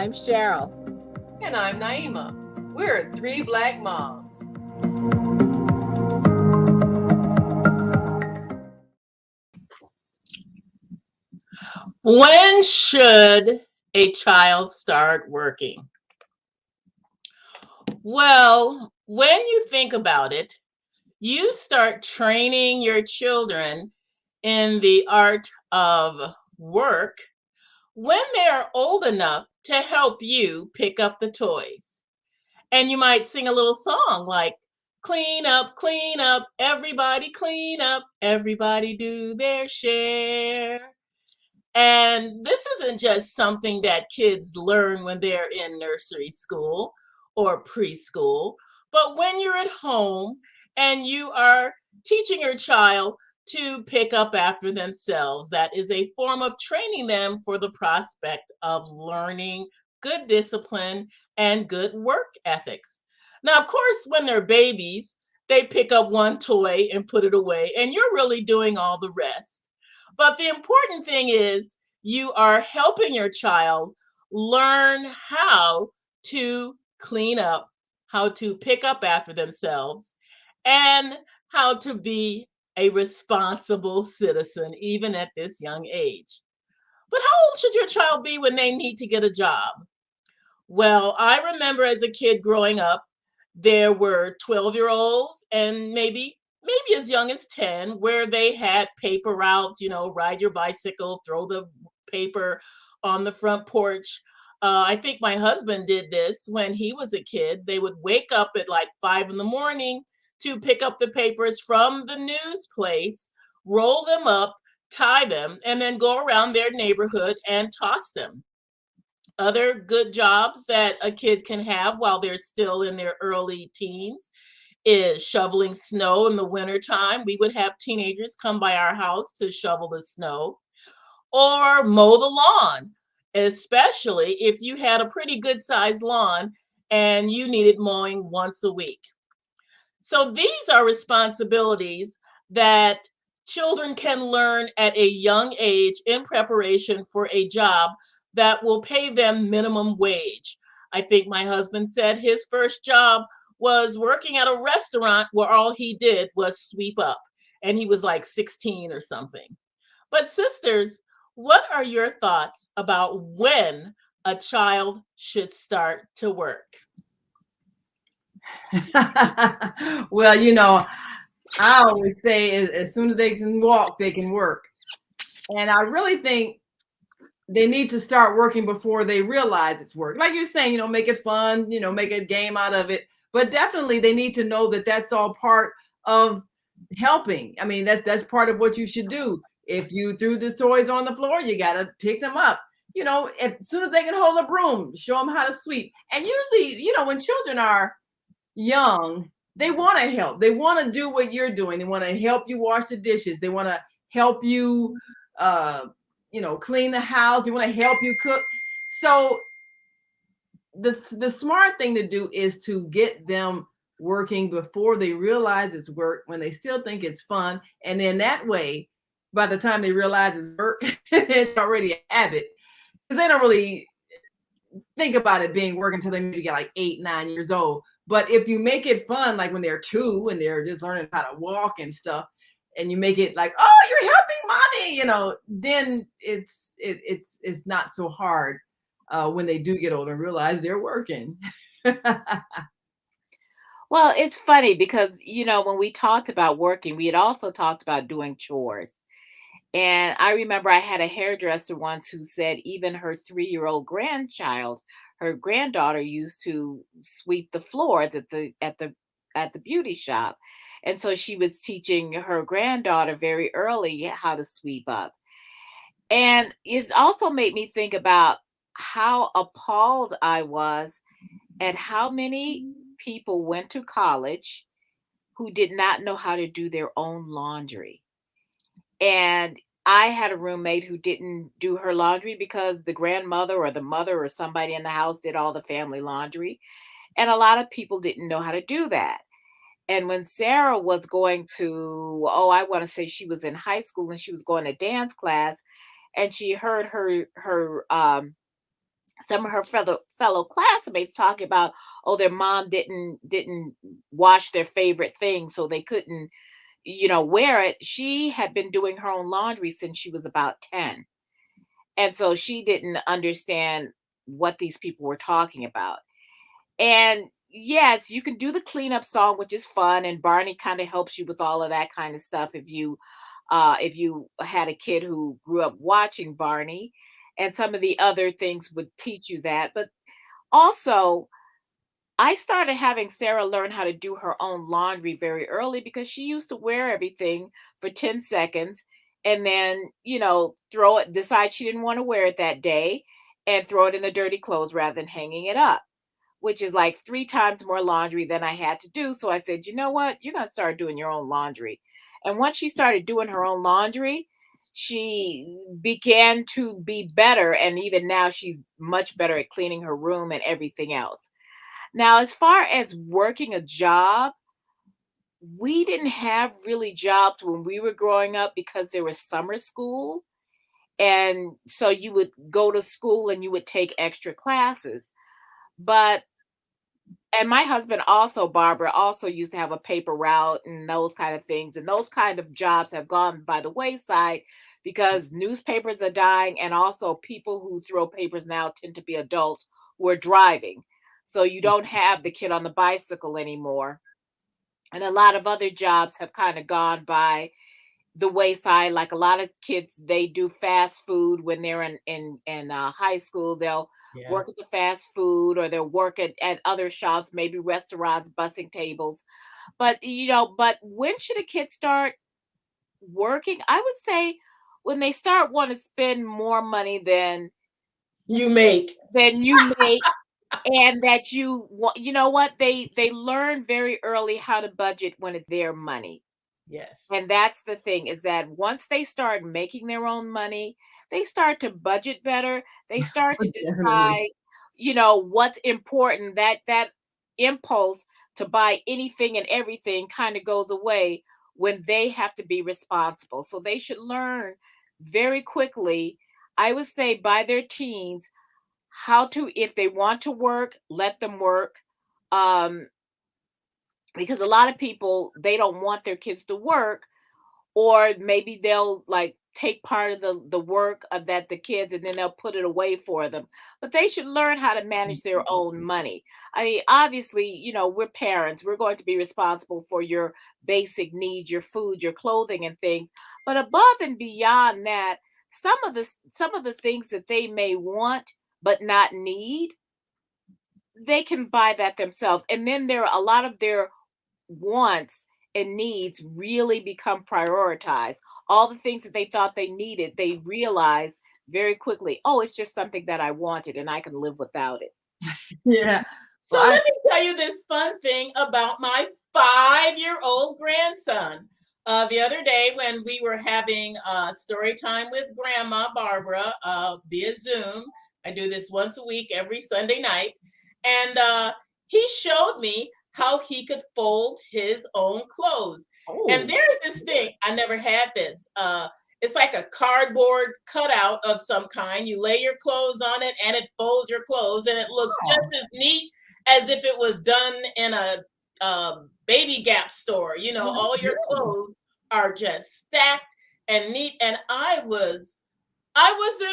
I'm Cheryl. And I'm Naima. We're three Black moms. When should a child start working? Well, when you think about it, you start training your children in the art of work when they're old enough to help you pick up the toys. And you might sing a little song like, clean up, everybody do their share. And this isn't just something that kids learn when they're in nursery school or preschool, but when you're at home and you are teaching your child to pick up after themselves, that is a form of training them for the prospect of learning good discipline and good work ethics. Now, of course, when they're babies, they pick up one toy and put it away, and you're really doing all the rest. But the important thing is you are helping your child learn how to clean up, how to pick up after themselves, and how to be a responsible citizen, even at this young age. But how old should your child be when they need to get a job? Well, I remember as a kid growing up, there were 12-year-olds and maybe as young as 10 where they had paper routes, ride your bicycle, throw the paper on the front porch. I think my husband did this when he was a kid. They would wake up at like 5 in the morning to pick up the papers from the news place, roll them up, tie them, and then go around their neighborhood and toss them. Other good jobs that a kid can have while they're still in their early teens is shoveling snow in the wintertime. We would have teenagers come by our house to shovel the snow or mow the lawn, especially if you had a pretty good sized lawn and you needed mowing once a week. So these are responsibilities that children can learn at a young age in preparation for a job that will pay them minimum wage. I think my husband said his first job was working at a restaurant where all he did was sweep up, and he was like 16 or something. But sisters, what are your thoughts about when a child should start to work? Well, I always say as soon as they can walk, they can work. And I really think they need to start working before they realize it's work. Like you're saying, make it fun, make a game out of it. But definitely they need to know that that's all part of helping. I mean, that's part of what you should do. If you threw the toys on the floor, you got to pick them up. As soon as they can hold a broom, show them how to sweep. And usually, when children are young, they want to help. They want to do what you're doing. They want to help you wash the dishes. They want to help you, clean the house. They want to help you cook. So the smart thing to do is to get them working before they realize it's work, when they still think it's fun. And then that way, by the time they realize it's work, it's already a habit. Because they don't really think about it being work until they maybe get like 8, 9 years old. But if you make it fun, like when they're 2 and they're just learning how to walk and stuff, and you make it like, oh, you're helping mommy, then it's not so hard when they do get older and realize they're working. Well, it's funny because, when we talked about working, we had also talked about doing chores. And I remember I had a hairdresser once who said even her 3-year-old grandchild, her granddaughter used to sweep the floors at the beauty shop. And so she was teaching her granddaughter very early how to sweep up. And it's also made me think about how appalled I was at how many people went to college who did not know how to do their own laundry. And I had a roommate who didn't do her laundry because the grandmother or the mother or somebody in the house did all the family laundry. And a lot of people didn't know how to do that. And when Sarah was going to, I want to say she was in high school and she was going to dance class, and she heard her some of her fellow classmates talking about, oh, their mom didn't wash their favorite thing, so they couldn't, wear it. She had been doing her own laundry since she was about 10. And so she didn't understand what these people were talking about. And yes, you can do the cleanup song, which is fun, and Barney kind of helps you with all of that kind of stuff if you had a kid who grew up watching Barney, and some of the other things would teach you that. But also, I started having Sarah learn how to do her own laundry very early because she used to wear everything for 10 seconds and then, throw it, decide she didn't want to wear it that day and throw it in the dirty clothes rather than hanging it up, which is like 3 times more laundry than I had to do. So I said, you know what? You're going to start doing your own laundry. And once she started doing her own laundry, she began to be better. And even now, she's much better at cleaning her room and everything else. Now, as far as working a job, we didn't have really jobs when we were growing up because there was summer school. And so you would go to school and you would take extra classes. But and my husband also, Barbara, also used to have a paper route and those kind of things. And those kind of jobs have gone by the wayside because newspapers are dying. And also, people who throw papers now tend to be adults who are driving. So you don't have the kid on the bicycle anymore. And a lot of other jobs have kind of gone by the wayside. Like a lot of kids, they do fast food when they're in high school. They'll Yeah. work at the fast food, or they'll work at other shops, maybe restaurants, bussing tables. But when should a kid start working? I would say when they start want to spend more money You make. than you make, and that you know what, they learn very early how to budget when it's their money. Yes. And that's the thing, is that once they start making their own money, they start to budget better. They start to Definitely. decide, what's important. That impulse to buy anything and everything kind of goes away when they have to be responsible. So they should learn very quickly, I would say by their teens, how to, if they want to work, let them work. Um, because a lot of people, they don't want their kids to work, or maybe they'll like take part of the work of that the kids, and then they'll put it away for them. But they should learn how to manage their own money. I mean, obviously, we're parents, we're going to be responsible for your basic needs, your food, your clothing and things. But above and beyond that, some of the things that they may want but not need, they can buy that themselves. And then there are a lot of their wants and needs really become prioritized. All the things that they thought they needed, they realize very quickly, oh, it's just something that I wanted and I can live without it. Yeah. So Well, I let me tell you this fun thing about my 5-year-old grandson. The other day when we were having story time with Grandma Barbara via Zoom, I do this once a week every Sunday night, and he showed me how he could fold his own clothes. And oh, there's this thing, I never had this. It's like a cardboard cutout of some kind. You lay your clothes on it and it folds your clothes, and it looks just wow. as neat as if it was done in a baby Gap store. You know, all your Yeah. clothes are just stacked and neat. And I was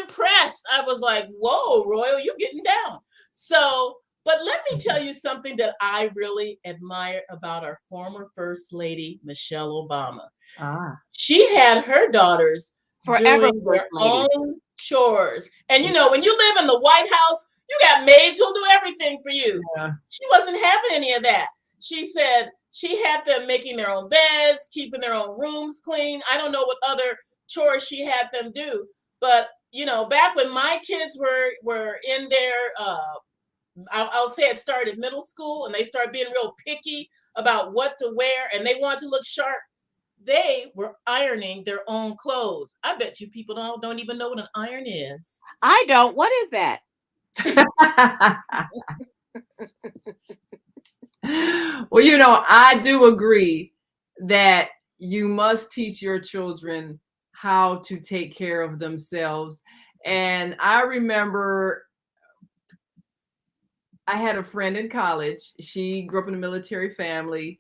impressed. I was like, "Whoa, Royal, you getting down." So, but let me tell you something that I really admire about our former First Lady, Michelle Obama. Ah. She had her daughters Forever doing first their lady. own chores. And you know, when you live in the White House, you got maids who'll do everything for you. Yeah. She wasn't having any of that. She said she had them making their own beds, keeping their own rooms clean. I don't know what other chores she had them do, but you know, back when my kids were in their I'll say it started middle school, and they started being real picky about what to wear, and they wanted to look sharp. They were ironing their own clothes. I bet you people don't even know what an iron is. I don't. What is that? Well, I do agree that you must teach your children how to take care of themselves. And I remember I had a friend in college. She grew up in a military family,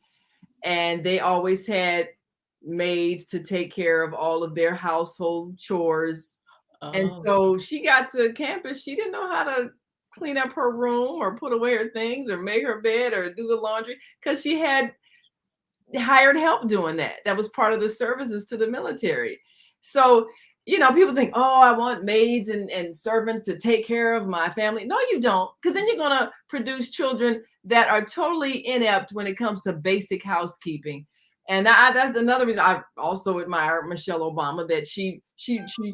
and they always had maids to take care of all of their household chores. And Oh, so she got to campus. She didn't know how to clean up her room or put away her things or make her bed or do the laundry because she had hired help doing that. That was part of the services to the military. So, people think, oh, I want maids and servants to take care of my family. No, you don't, because then you're going to produce children that are totally inept when it comes to basic housekeeping. And that's another reason I also admire Michelle Obama, that she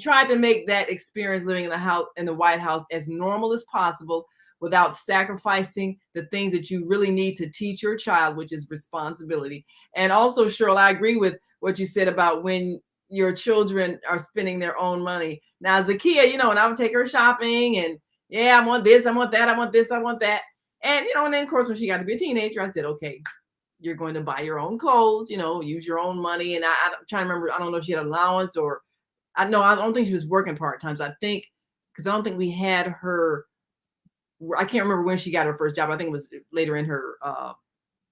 tried to make that experience living in the White House as normal as possible without sacrificing the things that you really need to teach your child, which is responsibility. And also, Cheryl, I agree with what you said about when your children are spending their own money. Now, Zakia, and I would take her shopping, and yeah, I want this, I want that, I want this, I want that. And, and then of course, when she got to be a teenager, I said, okay, you're going to buy your own clothes, use your own money. And I'm trying to remember, I don't know if she had allowance or I don't think she was working part-time. So I think, because I don't think we had her, I can't remember when she got her first job. I think it was later in her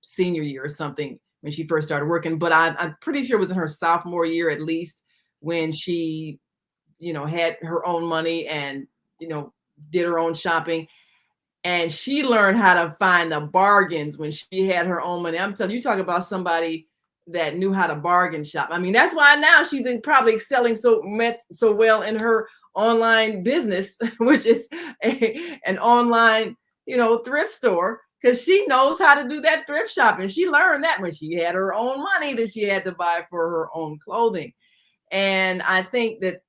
senior year or something when she first started working. But I'm pretty sure it was in her sophomore year at least when she, had her own money and, did her own shopping. And she learned how to find the bargains when she had her own money. I'm telling you, talk about somebody that knew how to bargain shop. I mean, that's why now she's probably excelling so well in her online business, which is an online, thrift store, because she knows how to do that thrift shopping. She learned that when she had her own money that she had to buy for her own clothing. And I think that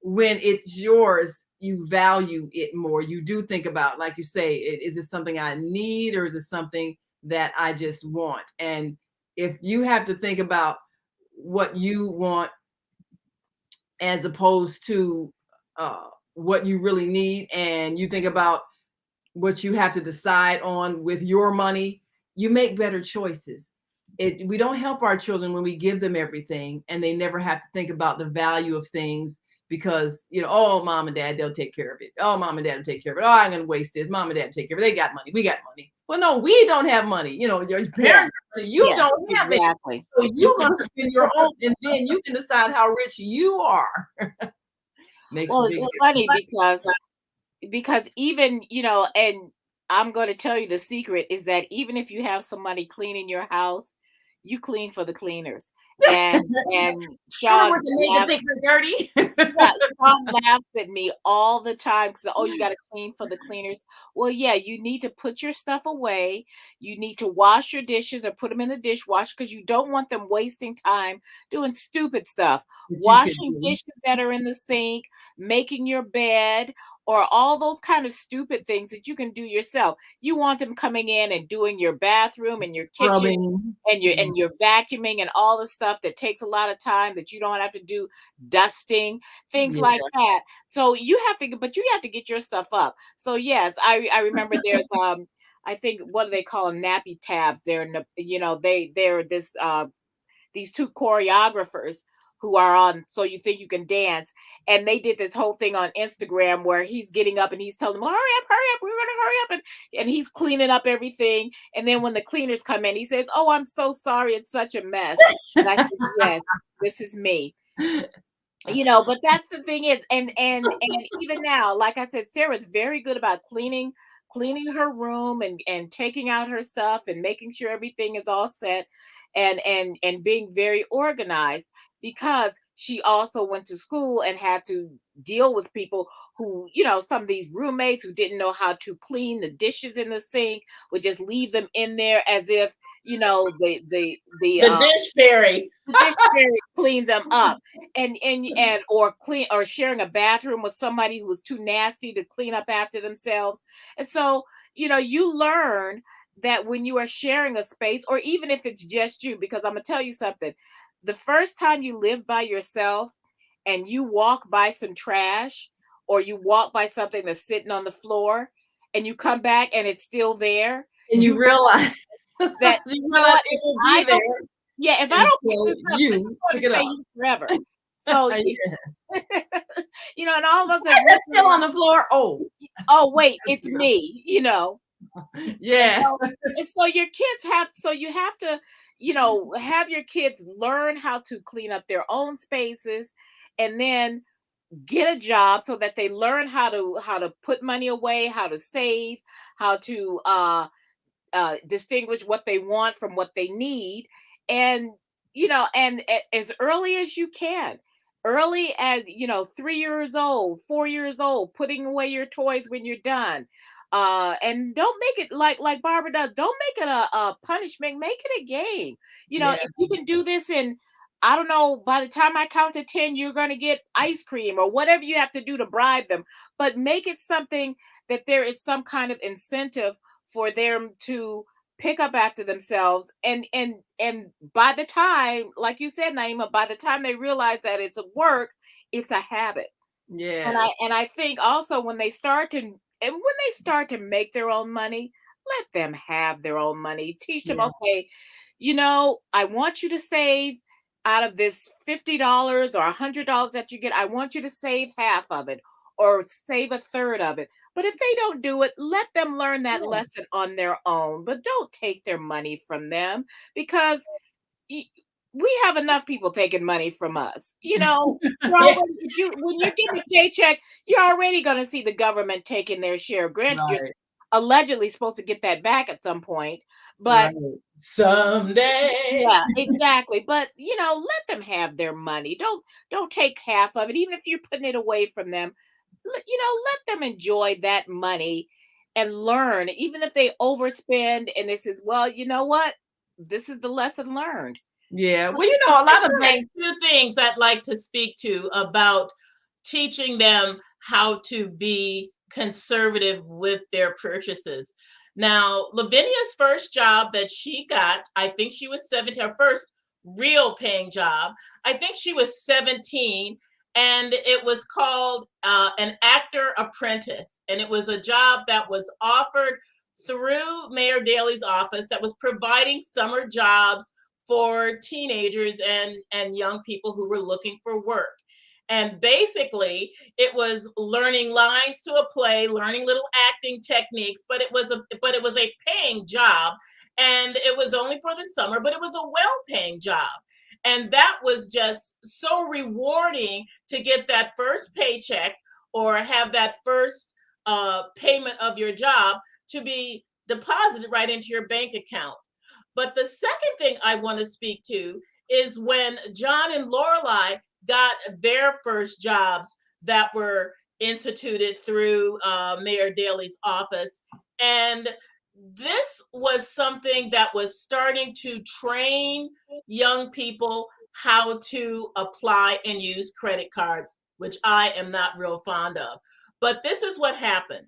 when it's yours, you value it more. You do think about, like you say, is it something I need or is it something that I just want? And if you have to think about what you want as opposed to what you really need, and you think about what you have to decide on with your money, you make better choices. We don't help our children when we give them everything and they never have to think about the value of things because, oh, mom and dad, they'll take care of it. Oh, mom and dad will take care of it. Oh, I'm going to waste this. Mom and dad take care of it. They got money. We got money. Well, no, we don't have money. Your parents have money. You don't have exactly. it. So you're going to spend your own, and then you can decide how rich you are. Makes Well, a big it's difference. funny because even, and I'm going to tell you the secret is that even if you have somebody cleaning your house, you clean for the cleaners. And Even Sean with the nigga think they're dirty. yeah, Sean laughs at me all the time because, oh, you got to clean for the cleaners. Well, yeah, you need to put your stuff away. You need to wash your dishes or put them in the dishwasher because you don't want them wasting time doing stupid stuff. That you could Washing do. dishes that are in the sink, making your bed, or all those kind of stupid things that you can do yourself. You want them coming in and doing your bathroom and your kitchen Scrubbing. and your vacuuming and all the stuff that takes a lot of time that you don't have to do, dusting, things Yeah. like that. So you have to, but you have to get your stuff up. So yes, I remember there's I think what do they call them, nappy tabs. They're in the, they're this these two choreographers who are on So You Think You Can Dance, and they did this whole thing on Instagram where he's getting up and he's telling them, hurry up, we're gonna hurry up, and he's cleaning up everything. And then when the cleaners come in, he says, oh, I'm so sorry, it's such a mess. And I said, yes, this is me. But that's the thing is, and even now, like I said, Sarah's very good about cleaning her room and taking out her stuff and making sure everything is all set and being very organized because she also went to school and had to deal with people who, some of these roommates who didn't know how to clean the dishes in the sink, would just leave them in there as if, the dish fairy. the dish fairy cleaned them up, and or clean or sharing a bathroom with somebody who was too nasty to clean up after themselves. And so, you learn that when you are sharing a space, or even if it's just you, because I'm gonna tell you something, the first time you live by yourself and you walk by some trash or you walk by something that's sitting on the floor and you come back and it's still there, And you realize that you realize it will be there yeah, if I don't pick until this up, this is you going pick to it stay up. here forever. So, Yeah. and all those Why is that still on the floor? Oh, oh, wait, it's me. Yeah. So, and so your kids have, so you have to, have your kids learn how to clean up their own spaces, and then get a job so that they learn how to put money away, how to save, how to distinguish what they want from what they need, and as early as you can, early as 3 years old, 4 years old, putting away your toys when you're done. And don't make it like Barbara does. Don't make it a punishment. Make it a game. Yes. If you can do this in, I don't know, by the time I count to 10, you're going to get ice cream or whatever you have to do to bribe them. But make it something that there is some kind of incentive for them to pick up after themselves, and by the time, like you said, Naima, by the time they realize that it's a work, it's a habit. and i Yes. and i think also when they start to make their own money, let them have their own money. Teach them, Yeah. okay, I want you to save out of this $50 or $100 that you get. I want you to save half of it or save a third of it. But if they don't do it, let them learn that Yeah. lesson on their own. But don't take their money from them, because y- we have enough people taking money from us. You're Yeah. already, when you're getting a paycheck, you're already going to see the government taking their share. Granted, you're Right. allegedly supposed to get that back at some point, but Right. Someday. yeah, exactly. But let them have their money. Don't take half of it, even if you're putting it away from them. Let them enjoy that money and learn, even if they overspend. And this is, well, you know what? This is the lesson learned. Yeah. But Well, a There lot of are banks. two things I'd like to speak to about teaching them how to be conservative with their purchases. Now, Lavinia's first job that she got, I think she was 17, her first real paying job, I think she was 17, and it was called an actor apprentice. And it was a job that was offered through Mayor Daley's office that was providing summer jobs for teenagers and young people who were looking for work. And basically, it was learning lines to a play, learning little acting techniques, but it was a paying job, and it was only for the summer, but it was a well-paying job. And that was just so rewarding to get that first paycheck or have that first payment of your job to be deposited right into your bank account. But the second thing I want to speak to is when John and Lorelai got their first jobs that were instituted through Mayor Daley's office. And this was something that was starting to train young people how to apply and use credit cards, which I am not real fond of. But this is what happened.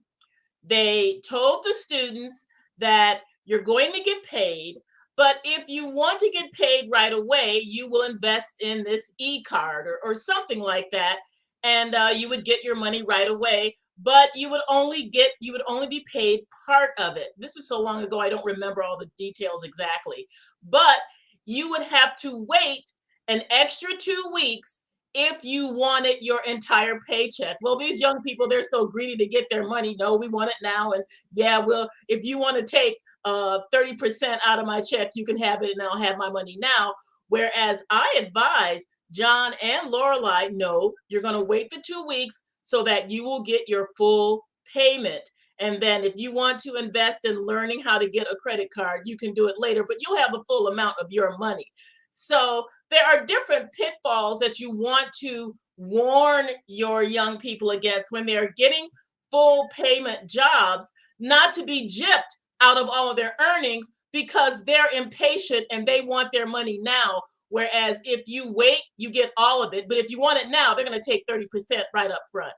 They told the students that you're going to get paid, but if you want to get paid right away, you will invest in this e-card or something like that, and you would get your money right away. But you would only be paid part of it. This is so long ago, I don't remember all the details exactly. But you would have to wait an extra 2 weeks if you wanted your entire paycheck. Well, these young people, they're so greedy to get their money. No, we want it now. And yeah, well, if you want to take 30% out of my check, you can have it and I'll have my money now. Whereas I advise John and Lorelai, no, you're going to wait the 2 weeks so that you will get your full payment. And then if you want to invest in learning how to get a credit card, you can do it later, but you'll have a full amount of your money. So there are different pitfalls that you want to warn your young people against when they're getting full payment jobs, not to be gypped out of all of their earnings because they're impatient and they want their money now. Whereas if you wait, you get all of it. But if you want it now, they're going to take 30% right up front.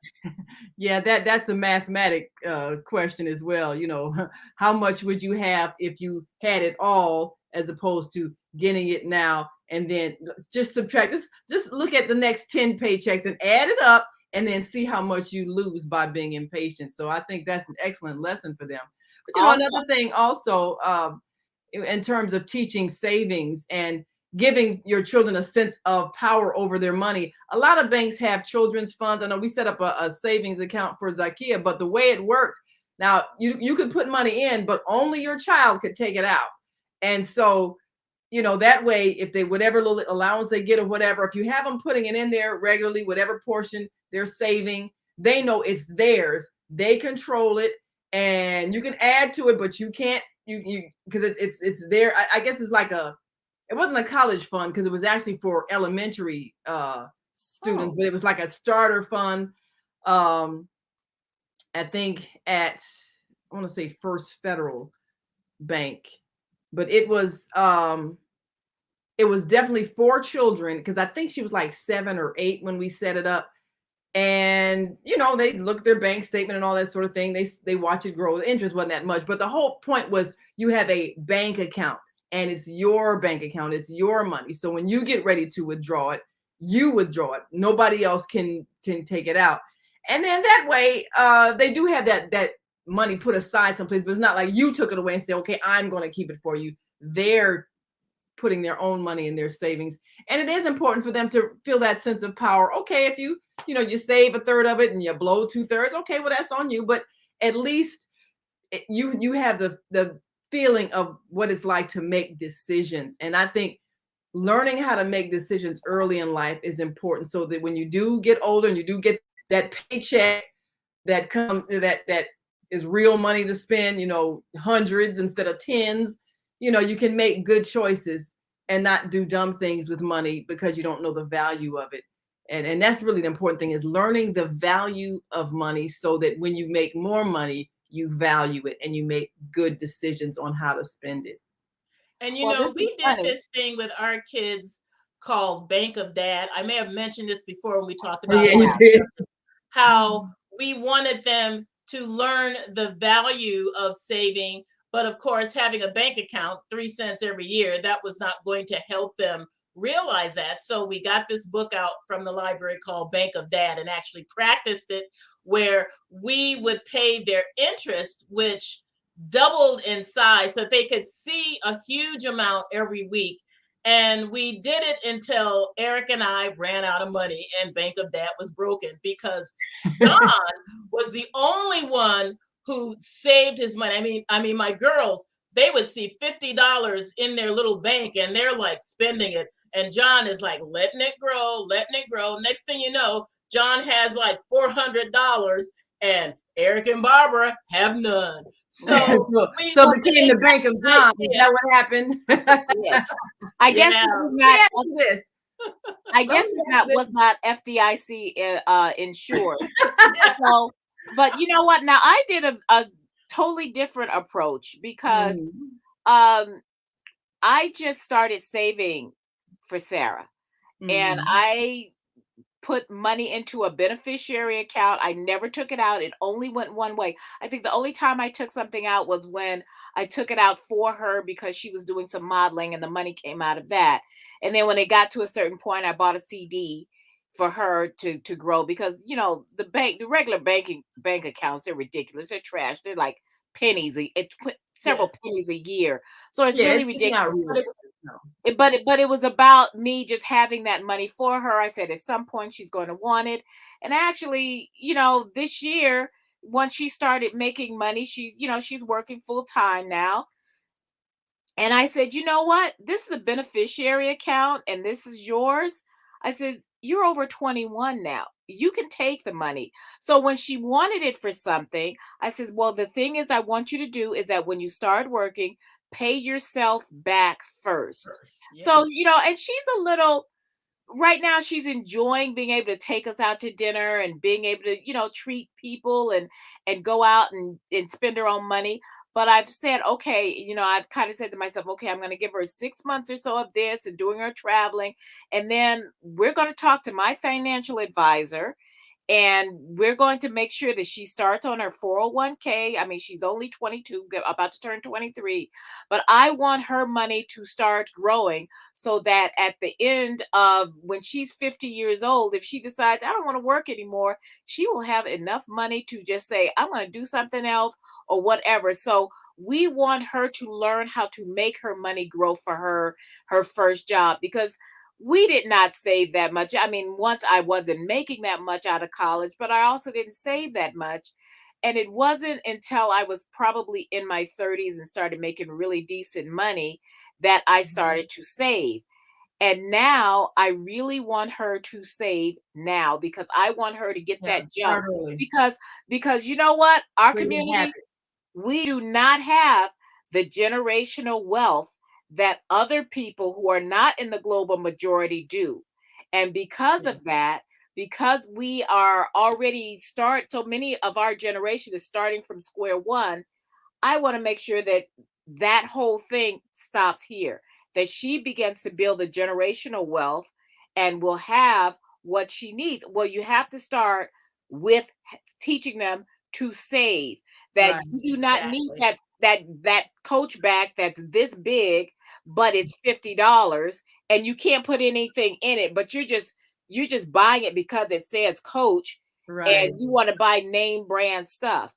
Yeah, that's a mathematic question as well. How much would you have if you had it all, as opposed to getting it now and then just subtract? Just look at the next 10 paychecks and add it up, and then see how much you lose by being impatient. So I think that's an excellent lesson for them. But Also, another thing also, in terms of teaching savings and giving your children a sense of power over their money. A lot of banks have children's funds. I know we set up a savings account for Zakia, but the way it worked, Now you could put money in, but only your child could take it out. And so, that way, if they whatever little allowance they get or whatever, if you have them putting it in there regularly, whatever portion they're saving, they know it's theirs. They control it, and you can add to it, but you can't because it's there. I guess it's like it wasn't a college fund because it was actually for elementary students, Oh, but it was like a starter fund. Um, I think at I want to say First Federal Bank, but it was definitely for children because I think she was like 7 or 8 when we set it up. And they look at their bank statement and all that sort of thing. They watch it grow. The interest wasn't that much, but the whole point was you have a bank account and it's your bank account. It's your money. So when you get ready to withdraw it, you withdraw it. Nobody else can take it out. And then that way, they do have that money put aside someplace, but it's not like you took it away and say, okay, I'm going to keep it for you. They're putting their own money in their savings. And it is important for them to feel that sense of power. Okay, if you save a third of it and you blow 2/3, okay, well, that's on you. But at least you have the feeling of what it's like to make decisions. And I think learning how to make decisions early in life is important so that when you do get older and you do get that paycheck that is real money to spend, hundreds instead of tens, you can make good choices and not do dumb things with money because you don't know the value of it. And that's really the important thing is learning the value of money so that when you make more money, you value it and you make good decisions on how to spend it. And well, this is we did funny. this thing with our kids called Bank of Dad. I may have mentioned this before when we talked Oh, about yeah, you Yeah. did. how we wanted them to learn the value of saving. But of course, having a bank account, 3 cents every year, that was not going to help them realize that. So we got this book out from the library called Bank of Dad and actually practiced it where we would pay their interest, which doubled in size so they could see a huge amount every week. And we did it until Eric and I ran out of money and Bank of Dad was broken because John was the only one who saved his money. I mean, my girls, they would see $50 in their little bank and they're like spending it. And John is like letting it grow, letting it grow. Next thing you know, John has like $400 and Eric and Barbara have none. So so, we so it Well, became the Bank of John. Is idea, that what happened? yes. I guess yeah. this was Let me not. ask you this. I Let guess me it's ask not was this. not FDIC insured. So, but you know what? Now I did a totally different approach because Mhm. um I just started saving for Sarah, and Mhm. I put money into a beneficiary account. I never took it out. It only went one way. I think the only time I took something out was when I took it out for her because she was doing some modeling and the money came out of that. And then when it got to a certain point, I bought a CD for her to grow because the regular bank accounts, they're ridiculous. They're trash. They're like pennies. It's Yeah. several pennies a year. So it's Yeah, really it's not ridiculous. But realistic. No. it was about me just having that money for her. I said at some point she's going to want it. And actually, this year, once she started making money, she's working full time now. And I said, you know what? This is a beneficiary account and this is yours. I said, you're over 21 now. You can take the money. So when she wanted it for something, I said, well, the thing is, I want you to do is that when you start working, pay yourself back first. First. Yeah. So, and she's a little, right now she's enjoying being able to take us out to dinner and being able to treat people and go out and spend her own money. But I've said, okay, I've kind of said to myself, okay, I'm going to give her 6 months or so of this and doing her traveling, and then we're going to talk to my financial advisor, and we're going to make sure that she starts on her 401k. I mean, she's only 22, about to turn 23, but I want her money to start growing so that at the end of when she's 50 years old, if she decides, I don't want to work anymore, she will have enough money to just say, I'm going to do something else or whatever. So we want her to learn how to make her money grow for her first job, because we did not save that much. I mean, once I wasn't making that much out of college, but I also didn't save that much. and it wasn't until I was probably in my 30s and started making really decent money that I Mhm. started to save. And now I really want her to save now because I want her to get Yeah, that start jump early. because you know what? Our Create a community, habit. we do not have the generational wealth that other people who are not in the global majority do. And because Yeah. of that, because we are already so many of our generation is starting from square one, I want to make sure that that whole thing stops here, that she begins to build the generational wealth and will have what she needs. Well, you have to start with teaching them to save. That Right. you do not need Exactly. that coach bag that's this big, but it's $50 and you can't put anything in it, but you're just buying it because it says coach Right. and you want to buy name brand stuff.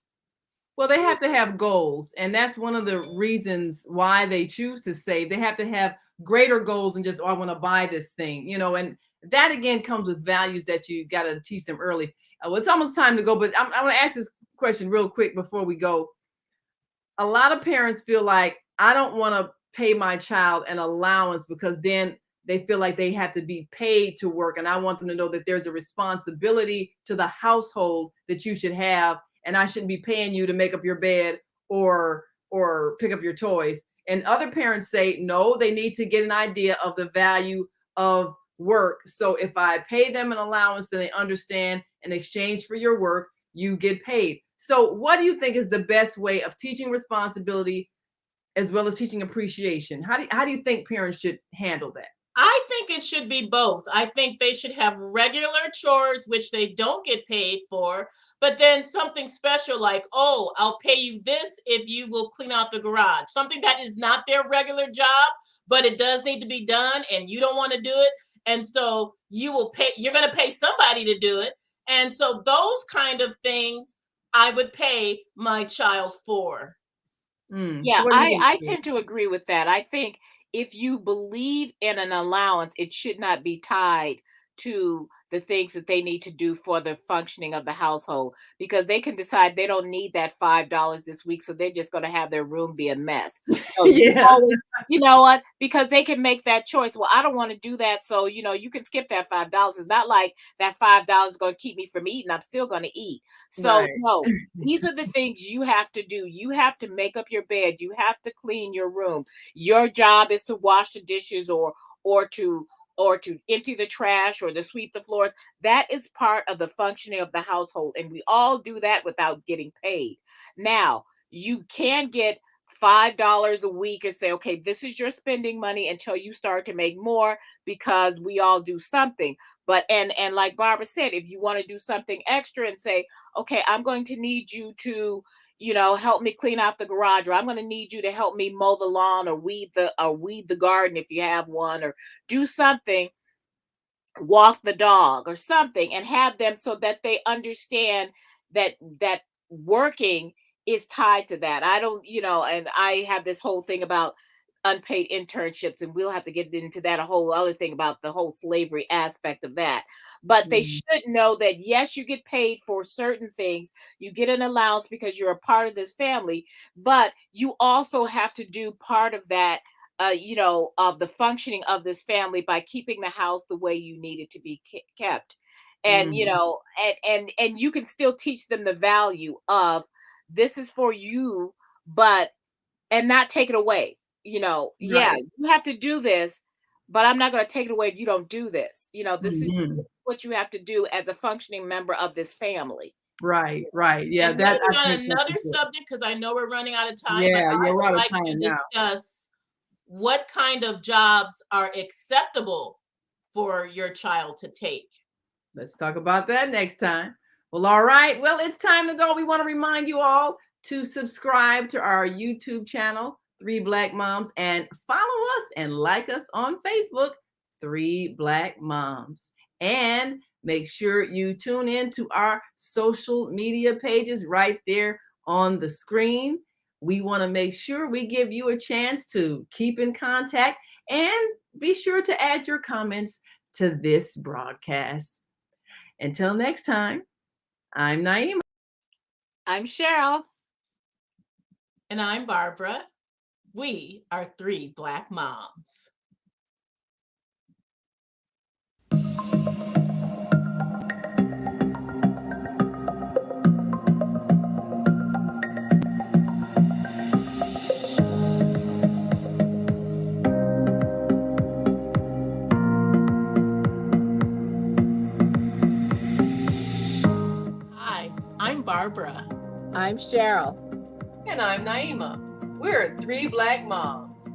Well, they have to have goals, and that's one of the reasons why they choose to save. They have to have greater goals than just, oh, I want to buy this thing, and that again comes with values that you got to teach them early. Well, it's almost time to go, but I want to ask this question real quick before we go. A lot of parents feel like I don't want to pay my child an allowance because then they feel like they have to be paid to work. And I want them to know that there's a responsibility to the household that you should have. And I shouldn't be paying you to make up your bed or pick up your toys. And other parents say, no, they need to get an idea of the value of work. So if I pay them an allowance, then they understand in exchange for your work, you get paid. So, what do you think is the best way of teaching responsibility as well as teaching appreciation? How do you think parents should handle that? I think it should be both. I think they should have regular chores, which they don't get paid for, but then something special like, oh, I'll pay you this if you will clean out the garage. Something that is not their regular job, but it does need to be done and you don't want to do it. And so you're going to pay somebody to do it. And so those kind of things I would pay my child for. So, Yeah, what do you I think? tend to agree with that. I think if you believe in an allowance, it should not be tied to the things that they need to do for the functioning of the household because they can decide they don't need that $5 this week, so they're just going to have their room be a mess. So you Yeah, always, you know what? Because they can make that choice. Well, I don't want to do that, so you can skip that $5. It's not like that $5 is going to keep me from eating. I'm still going to eat. So right. no, these are the things you have to do. You have to make up your bed. You have to clean your room. Your job is to wash the dishes or to empty the trash or to sweep the floors. That is part of the functioning of the household and we all do that without getting paid. Now, you can get $5 a week and say, okay, this is your spending money until you start to make more because we all do something. But and like Barbara said, if you want to do something extra and say, okay, I'm going to need you to, help me clean out the garage, or I'm going to need you to help me mow the lawn or weed the garden if you have one, or do something, walk the dog or something, and have them so that they understand that working is tied to that. I don't, and I have this whole thing about unpaid internships and we'll have to get into that, a whole other thing about the whole slavery aspect of that. But they Mhm. should know that yes, you get paid for certain things, you get an allowance because you're a part of this family, but you also have to do part of that, of the functioning of this family by keeping the house the way you need it to be kept. And, Mhm. and you can still teach them the value of this is for you, but and not take it away. Yeah, Right. you have to do this, but I'm not going to take it away if you don't do this. This is Mhm. what you have to do as a functioning member of this family. Right. Right. Yeah. And That maybe I think on that's another important. subject, because I know we're running out of time, but Yeah. I Yeah. We're would out of like to time now. discuss what kind of jobs are acceptable for your child to take. Let's talk about that next time. Well, all right. Well, it's time to go. We want to remind you all to subscribe to our YouTube channel, Three Black Moms, and follow us and like us on Facebook, Three Black Moms. And make sure you tune in to our social media pages right there on the screen. We want to make sure we give you a chance to keep in contact and be sure to add your comments to this broadcast. Until next time, I'm Naima. I'm Cheryl. And I'm Barbara. We are three Black moms. Hi, I'm Barbara. I'm Cheryl. And I'm Naima. We're three Black moms.